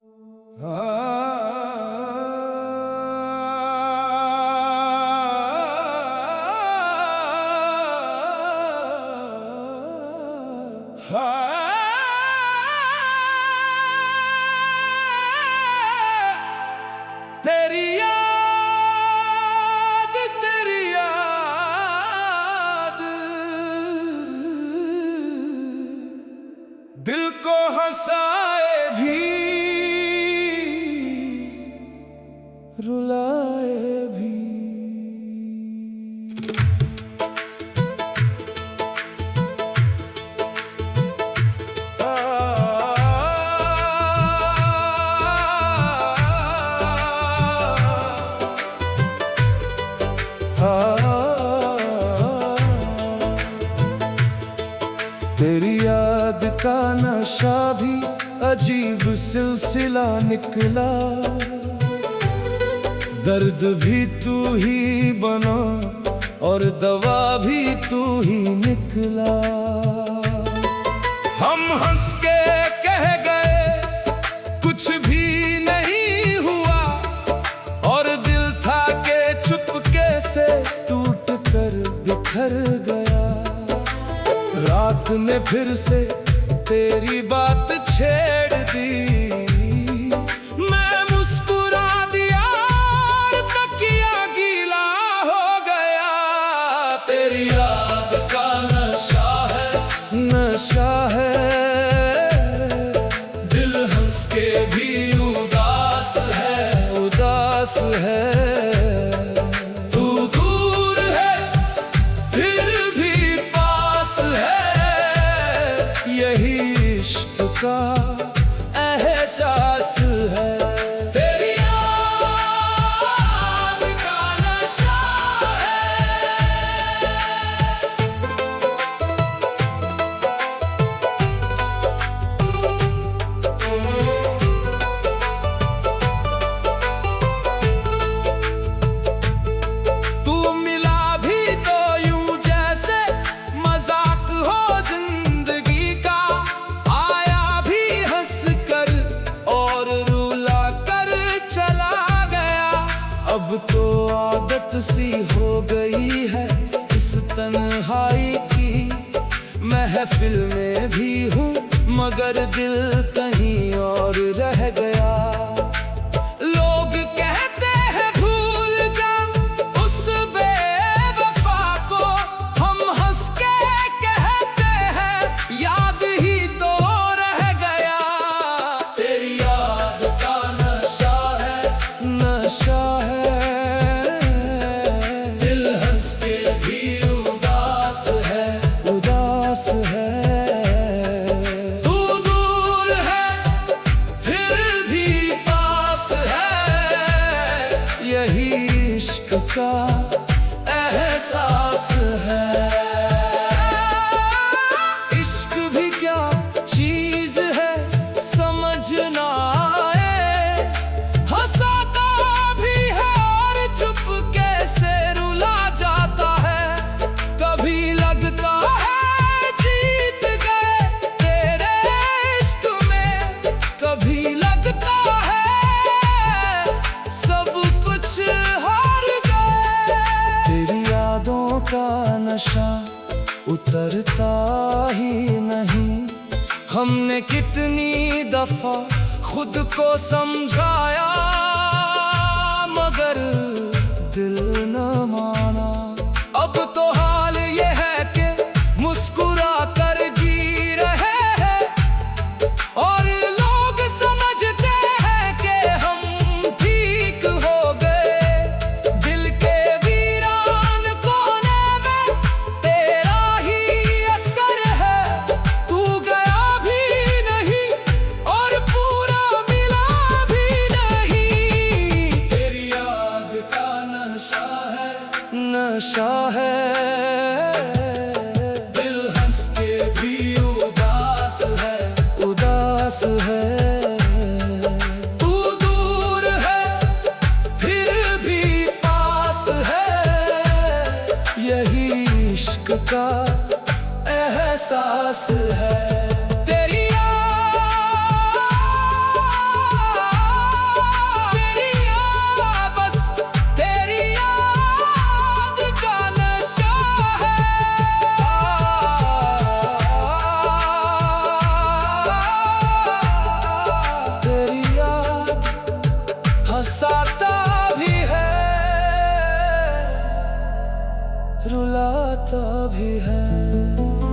तेरी याद दिल को हंसाए भी रुलाए भी। तेरी याद का नशा भी अजीब सिलसिला निकला, दर्द भी तू ही बना और दवा भी तू ही निकला। हम हंस के कह गए कुछ भी नहीं हुआ, और दिल था के चुपके से टूट कर बिखर गया। रात ने फिर से तेरी बात छेड़ दी, मैं मुस्कुरा दिया और तकिया गीला हो गया। तेरी याद का नशा है, नशा है, दिल हंस के भी उदास है, उदास है। तू दूर है फिर भी पास है, यही इश्क का एहसास है। तेरी याद का नशा है। तू मिला भी तो यूं जैसे मजाक हो जिंदगी का, आया भी हंस कर और रुला कर चला गया। अब तो आदत सी हो गई है इस तन्हाई की, महफिल में भी हूँ मगर दिल कहीं और रह गया। लोग कहते हैं भूल जा उस बेवफा को, हम हंस के कहते हैं याद ही तो रह गया। तेरी याद का नशा है, नशा है, दिल हंस के भी उदास है, उदास है। तू दूर है फिर भी पास है, यही इश्क का एहसास है। इश्क भी क्या चीज है समझ ना आए, हंसाता भी है और चुपके से रुला जाता है। कभी लगता है जीत गए तेरे इश्क में, कभी लगता है सब कुछ हार गए। तेरी यादों का नशा उतरता ही नहीं, हमने कितनी दफा खुद को समझाया मगर दिल न माना। अब तो हाल ये है कि मुस्कुरा कर जी रहे हैं, और लोग समझते हैं कि हम ठीक हो गए। दिल के वीरान कोने में तेरा ही असर है, तू गया भी नहीं और पूरा मिला भी नहीं। तेरी याद का नशा है, रुलाता भी है।